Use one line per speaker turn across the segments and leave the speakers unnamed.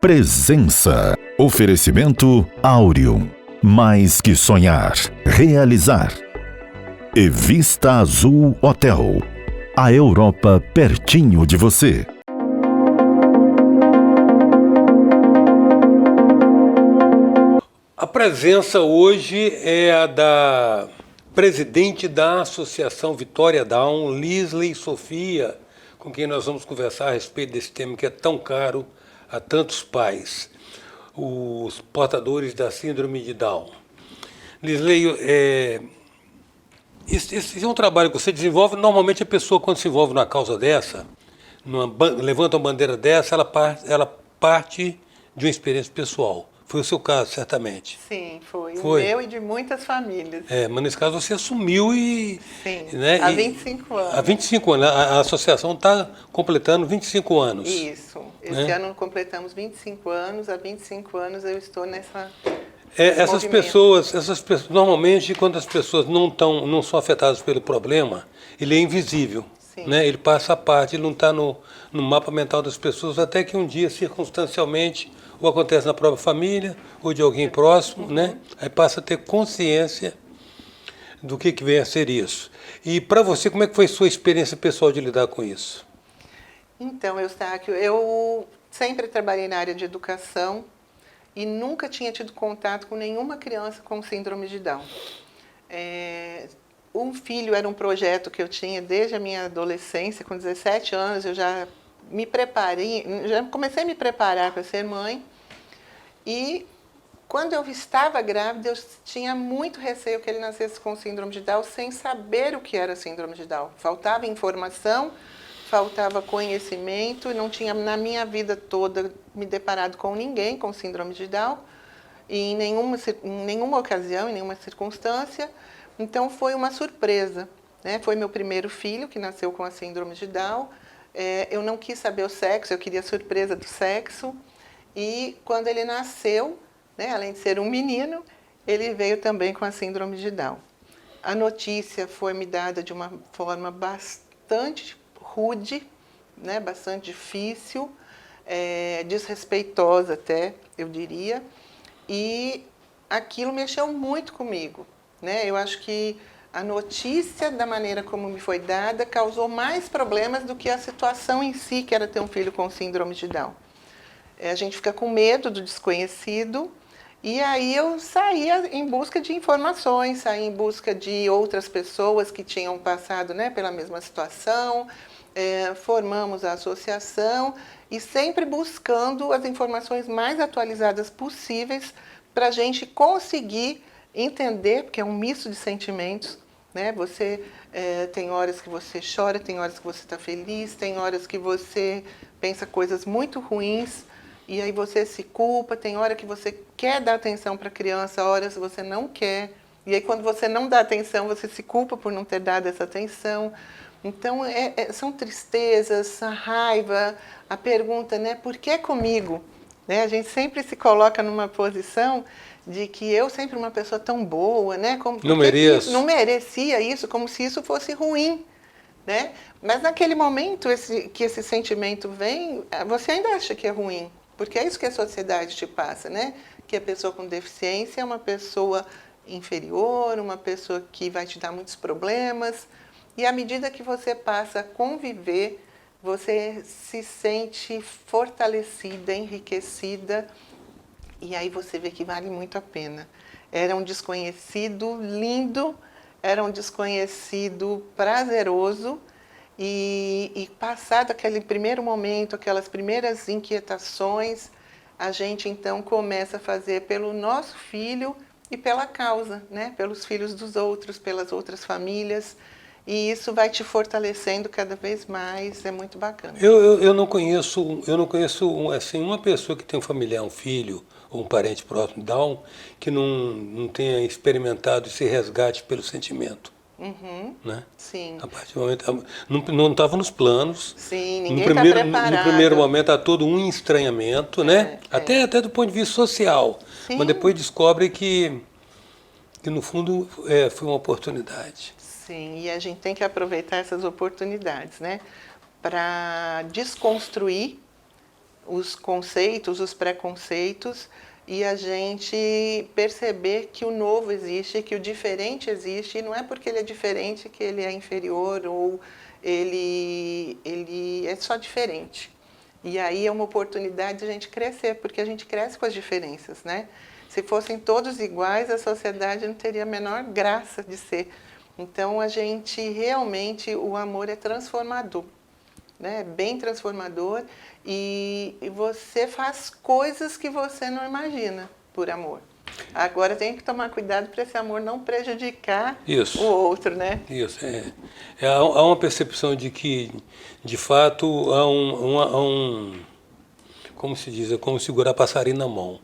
Presença. Oferecimento Áureo. Mais que sonhar, realizar. E Vista Azul Hotel. A Europa pertinho de você.
A presença hoje é a da presidente da Associação Vitória Down, Lisley Sofia, com quem nós vamos conversar a respeito desse tema que é tão caro a tantos pais, os portadores da síndrome de Down. Lisley, esse é um trabalho que você desenvolve. Normalmente a pessoa, quando se envolve numa causa dessa, levanta uma bandeira dessa, ela parte de uma experiência pessoal. Foi o seu caso, certamente.
Sim, foi. O meu e de muitas famílias.
Mas nesse caso você assumiu e...
Sim,
né,
há 25 anos.
Há 25 anos. A associação está completando 25 anos.
Isso. Esse ano completamos 25 anos. Há 25 anos eu estou nessa...
Essas pessoas, normalmente, quando as pessoas não são afetadas pelo problema, ele é invisível. Né? Ele passa a parte, ele não está no mapa mental das pessoas, até que um dia, circunstancialmente, ou acontece na própria família, ou de alguém próximo, né? Aí passa a ter consciência do que vem a ser isso. E para você, como é que foi a sua experiência pessoal de lidar com isso?
Então, Eustáquio, eu sempre trabalhei na área de educação e nunca tinha tido contato com nenhuma criança com síndrome de Down. Um filho era um projeto que eu tinha desde a minha adolescência. Com 17 anos eu já me preparei, já comecei a me preparar para ser mãe. E quando eu estava grávida, eu tinha muito receio que ele nascesse com síndrome de Down sem saber o que era síndrome de Down. Faltava informação, faltava conhecimento, não tinha na minha vida toda me deparado com ninguém com síndrome de Down, e em nenhuma ocasião, em nenhuma circunstância. Então foi uma surpresa, né? Foi meu primeiro filho que nasceu com a síndrome de Down. Eu não quis saber o sexo, eu queria a surpresa do sexo. E quando ele nasceu, né, além de ser um menino, ele veio também com a síndrome de Down. A notícia foi me dada de uma forma bastante rude, né, bastante difícil, desrespeitosa até, eu diria. E aquilo mexeu muito comigo, né? Eu acho que a notícia, da maneira como me foi dada, causou mais problemas do que a situação em si, que era ter um filho com síndrome de Down. A gente fica com medo do desconhecido, e aí eu saía em busca de informações, saía em busca de outras pessoas que tinham passado, né, pela mesma situação, formamos a associação e sempre buscando as informações mais atualizadas possíveis para a gente conseguir entender, porque é um misto de sentimentos, né? Você tem horas que você chora, tem horas que você está feliz, tem horas que você pensa coisas muito ruins, e aí você se culpa, tem hora que você quer dar atenção para a criança, horas você não quer. E aí quando você não dá atenção, você se culpa por não ter dado essa atenção. Então são tristezas, a raiva, a pergunta, né, por que comigo? Né? A gente sempre se coloca numa posição de que eu sempre uma pessoa tão boa, né?
Não mereço.
Não merecia isso, como se isso fosse ruim. Né? Mas naquele momento que esse sentimento vem, você ainda acha que é ruim. Porque é isso que a sociedade te passa, né? Que a pessoa com deficiência é uma pessoa inferior, uma pessoa que vai te dar muitos problemas. E à medida que você passa a conviver, você se sente fortalecida, enriquecida, e aí você vê que vale muito a pena. Era um desconhecido lindo, era um desconhecido prazeroso, e passado aquele primeiro momento, aquelas primeiras inquietações, a gente então começa a fazer pelo nosso filho e pela causa, né? Pelos filhos dos outros, pelas outras famílias, e isso vai te fortalecendo cada vez mais, é muito bacana.
Eu não conheço assim, uma pessoa que tem um familiar, um filho ou um parente próximo de Down, que não tenha experimentado esse resgate pelo sentimento. Né?
Sim.
A partir do momento, não estava nos planos.
Sim, ninguém está preparado.
No primeiro momento há todo um estranhamento, né? Até do ponto de vista social.
Sim.
Mas depois descobre que no fundo foi uma oportunidade.
Sim, e a gente tem que aproveitar essas oportunidades, né? Para desconstruir os conceitos, os preconceitos, e a gente perceber que o novo existe, que o diferente existe, e não é porque ele é diferente que ele é inferior ou ele é só diferente. E aí é uma oportunidade de a gente crescer, porque a gente cresce com as diferenças, né? Se fossem todos iguais, a sociedade não teria a menor graça de ser. Então, a gente realmente, o amor é transformador, né? Bem transformador, e você faz coisas que você não imagina por amor. Agora tem que tomar cuidado para esse amor não prejudicar o outro, né?
Isso, há uma percepção de que, de fato, como se diz, é como segurar passarinho na mão.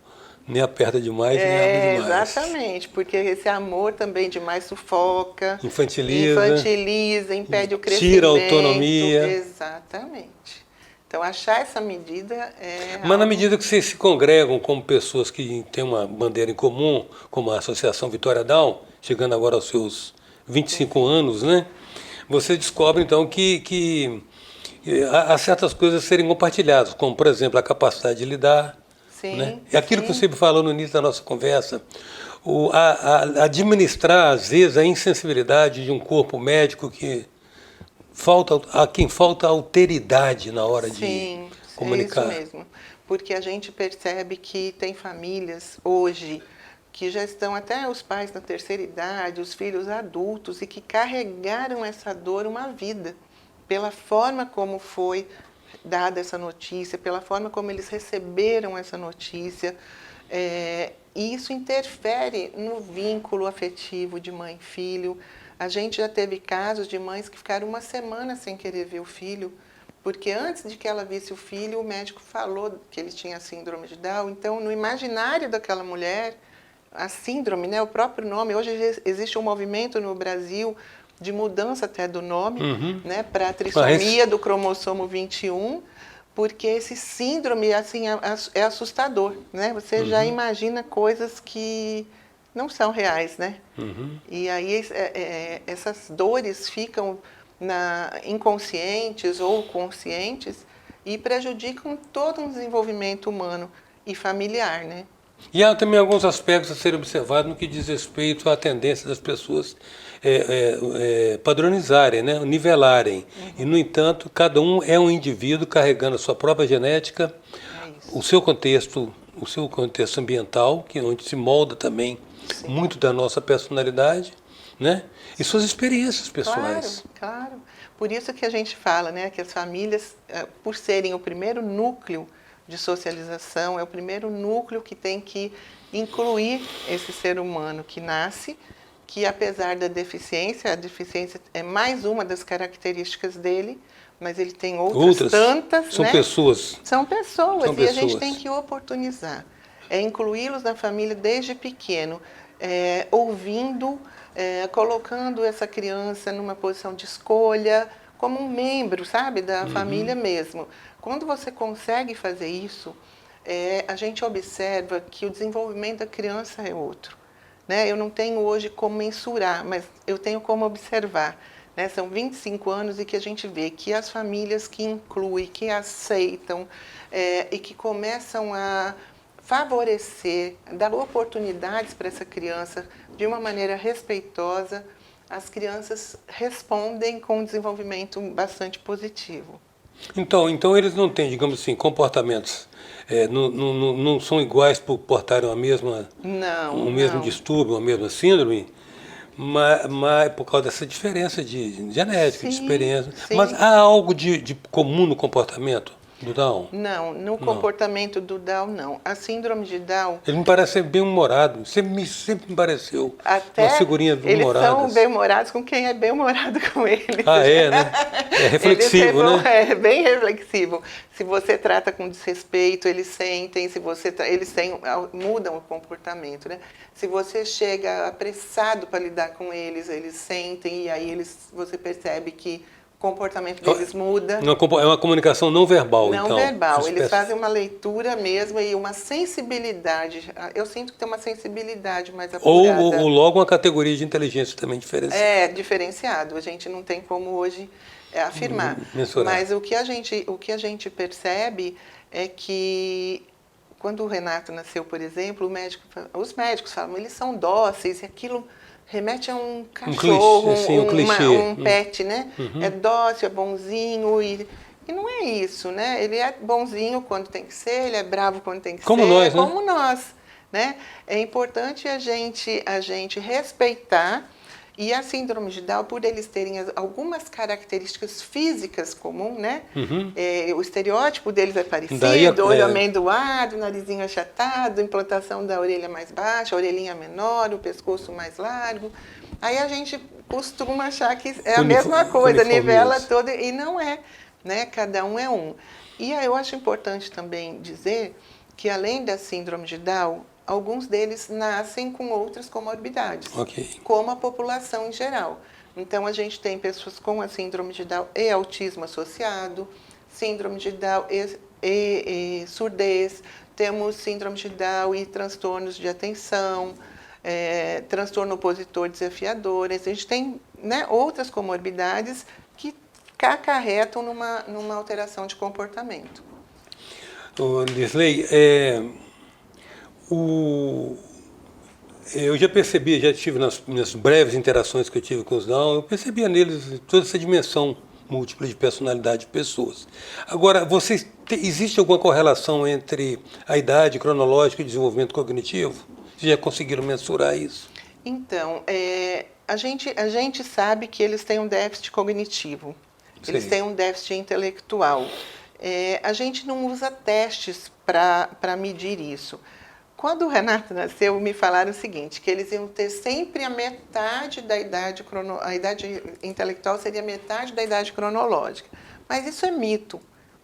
Nem aperta demais, nem abre demais.
Exatamente, porque esse amor também demais sufoca,
infantiliza,
impede o crescimento.
Tira a autonomia.
Exatamente. Então, achar essa medida é...
Mas na medida que vocês se congregam como pessoas que têm uma bandeira em comum, como a Associação Vitória Down, chegando agora aos seus 25 anos, né? Você descobre, então, que há certas coisas a serem compartilhadas, como, por exemplo, a capacidade de lidar.
Sim,
né? É aquilo que você me falou no início da nossa conversa, administrar, às vezes, a insensibilidade de um corpo médico a quem falta alteridade na hora de comunicar.
É isso mesmo, porque a gente percebe que tem famílias hoje que já estão até os pais na terceira idade, os filhos adultos, e que carregaram essa dor uma vida, pela forma como foi dada essa notícia, pela forma como eles receberam essa notícia. E isso interfere no vínculo afetivo de mãe e filho. A gente já teve casos de mães que ficaram uma semana sem querer ver o filho, porque antes de que ela visse o filho, o médico falou que ele tinha síndrome de Down. Então, no imaginário daquela mulher, a síndrome, né, o próprio nome, hoje existe um movimento no Brasil de mudança até do nome, né, para a trissomia do cromossomo 21, porque esse síndrome assim, é assustador, né? Você já imagina coisas que não são reais, né? E aí essas dores ficam inconscientes ou conscientes e prejudicam todo um desenvolvimento humano e familiar, né?
E há também alguns aspectos a serem observados no que diz respeito à tendência das pessoas padronizarem, né? Nivelarem. E, no entanto, cada um é um indivíduo carregando a sua própria genética, o seu contexto ambiental, onde se molda também muito da nossa personalidade, né? E suas experiências pessoais.
Claro. Por isso que a gente fala, né, que as famílias, por serem o primeiro núcleo de socialização, é o primeiro núcleo que tem que incluir esse ser humano que nasce, que apesar da deficiência, a deficiência é mais uma das características dele, mas ele tem outras tantas.
São, né?
São pessoas, e a gente tem que oportunizar. Incluí-los na família desde pequeno, ouvindo, colocando essa criança numa posição de escolha, como um membro, sabe, da família mesmo. Quando você consegue fazer isso, a gente observa que o desenvolvimento da criança é outro, né? Eu não tenho hoje como mensurar, mas eu tenho como observar, né? São 25 anos e que a gente vê que as famílias que incluem, que aceitam e que começam a favorecer, dar oportunidades para essa criança de uma maneira respeitosa, as crianças respondem com um desenvolvimento bastante positivo.
Então eles não têm, digamos assim, comportamentos, não são iguais por portarem o mesmo distúrbio, a mesma síndrome, mas por causa dessa diferença de genética, de experiência. Sim. Mas há algo de comum no comportamento do Down?
Não, no comportamento do Down, não. A síndrome de Down...
Ele me parece bem-humorado, sempre me pareceu.
Até
umas figurinhas bem-humoradas.
Eles são bem-humorados com quem é bem-humorado com eles.
Né? É reflexivo, né?
É bem reflexivo. Se você trata com desrespeito, eles sentem, mudam o comportamento, né? Se você chega apressado para lidar com eles, eles sentem, e aí você percebe que o comportamento deles muda.
É uma comunicação não verbal,
então. Não verbal. Eles fazem uma leitura mesmo e uma sensibilidade. Eu sinto que tem uma sensibilidade mais apurada.
Ou logo uma categoria de inteligência também diferenciada.
Diferenciado. A gente não tem como hoje afirmar.
Mensurar.
Mas o que a gente percebe é que quando o Renato nasceu, por exemplo, os médicos falam, eles são dóceis, e aquilo remete a um cachorro, um pet, né? É dócil, é bonzinho, e não é isso, né? Ele é bonzinho quando tem que ser, ele é bravo quando tem que ser, como nós, né? É importante a gente respeitar. E a síndrome de Down, por eles terem algumas características físicas comuns, né? O estereótipo deles é parecido, olho amendoado, narizinho achatado, implantação da orelha mais baixa, a orelhinha menor, o pescoço mais largo. Aí a gente costuma achar que é a mesma coisa, nivela todo, e não é, né? Cada um é um. E eu acho importante também dizer que, além da síndrome de Down, alguns deles nascem com outras comorbidades, como a população em geral. Então, a gente tem pessoas com a síndrome de Down e autismo associado, síndrome de Down e surdez, temos síndrome de Down e transtornos de atenção, transtorno opositor desafiador. A gente tem, né, outras comorbidades que acarretam numa alteração de comportamento.
Lisley, eu já percebi, já tive nas minhas breves interações que eu tive com os Down, eu percebia neles toda essa dimensão múltipla de personalidade de pessoas. Agora, existe alguma correlação entre a idade cronológica e o desenvolvimento cognitivo? Vocês já conseguiram mensurar isso?
Então, a gente sabe que eles têm um déficit cognitivo, eles têm um déficit intelectual. A gente não usa testes para medir isso. Quando o Renato nasceu, me falaram o seguinte, que eles iam ter sempre a metade da idade, a idade intelectual seria metade da idade cronológica. Mas isso é mito,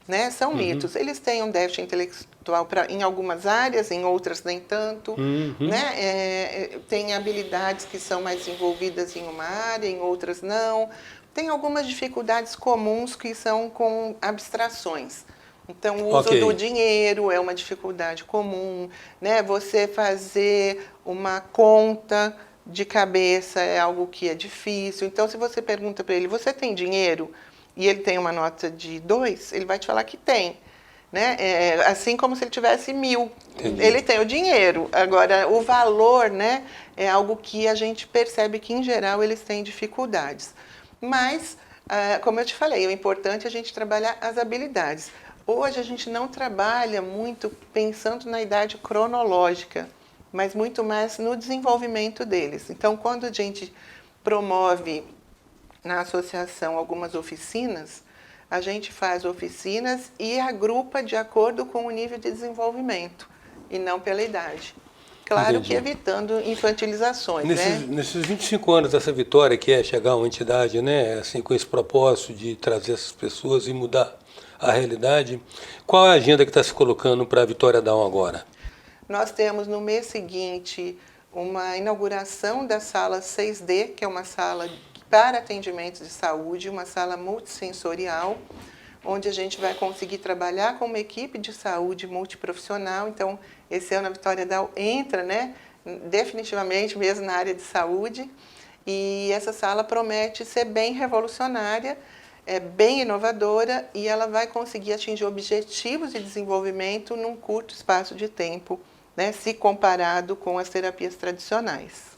né? São mitos. Eles têm um déficit intelectual em algumas áreas, em outras nem tanto, né? Tem habilidades que são mais desenvolvidas em uma área, em outras não. Tem algumas dificuldades comuns que são com abstrações. Então, o uso do dinheiro é uma dificuldade comum, né? Você fazer uma conta de cabeça é algo que é difícil. Então, se você pergunta para ele, você tem dinheiro? E ele tem uma nota de 2, ele vai te falar que tem, né? Assim como se ele tivesse 1.000. Entendi. Ele tem o dinheiro. Agora, o valor, né, é algo que a gente percebe que, em geral, eles têm dificuldades. Mas, como eu te falei, o importante é a gente trabalhar as habilidades. Hoje a gente não trabalha muito pensando na idade cronológica, mas muito mais no desenvolvimento deles. Então, quando a gente promove na associação algumas oficinas, a gente faz oficinas e agrupa de acordo com o nível de desenvolvimento, e não pela idade. Claro que evitando infantilizações,
nesses 25 anos dessa Vitória, que é chegar a uma entidade, né, assim, com esse propósito de trazer essas pessoas e mudar a realidade, qual é a agenda que está se colocando para a Vitória Down agora?
Nós temos no mês seguinte uma inauguração da sala 6D, que é uma sala para atendimentos de saúde, uma sala multissensorial, onde a gente vai conseguir trabalhar com uma equipe de saúde multiprofissional. Então, esse ano a Vitória Down entra, né, definitivamente mesmo na área de saúde, e essa sala promete ser bem revolucionária, bem inovadora, e ela vai conseguir atingir objetivos de desenvolvimento num curto espaço de tempo, né, se comparado com as terapias tradicionais.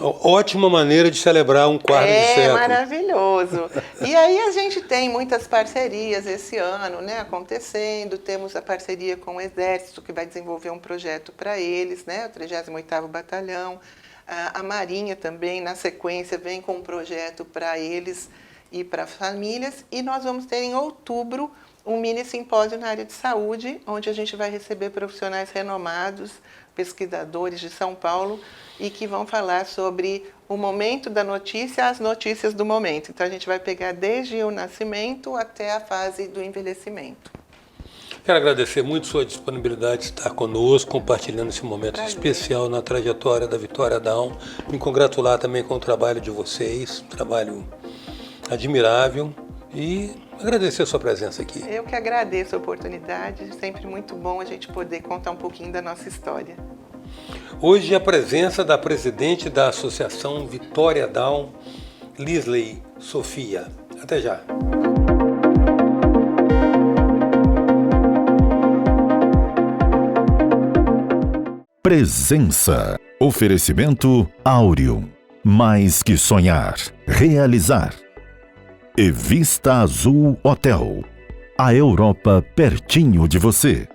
Ótima maneira de celebrar um quarto de século.
É maravilhoso. E aí a gente tem muitas parcerias esse ano, né, acontecendo. Temos a parceria com o Exército, que vai desenvolver um projeto para eles, né, o 38º Batalhão. A Marinha também, na sequência, vem com um projeto para eles e para famílias. E nós vamos ter em outubro um mini simpósio na área de saúde, onde a gente vai receber profissionais renomados, pesquisadores de São Paulo, e que vão falar sobre o momento da notícia, as notícias do momento. Então, a gente vai pegar desde o nascimento até a fase do envelhecimento.
Quero agradecer muito sua disponibilidade de estar conosco, compartilhando esse momento especial na trajetória da Vitória Down. Me congratular também com o trabalho de vocês, trabalho admirável, e agradecer a sua presença aqui.
Eu que agradeço a oportunidade, sempre muito bom a gente poder contar um pouquinho da nossa história.
Hoje a presença da presidente da Associação Vitória Down, Lisley Sofia. Até já.
Presença. Oferecimento Áureo. Mais que sonhar, realizar. E Vista Azul Hotel. A Europa pertinho de você.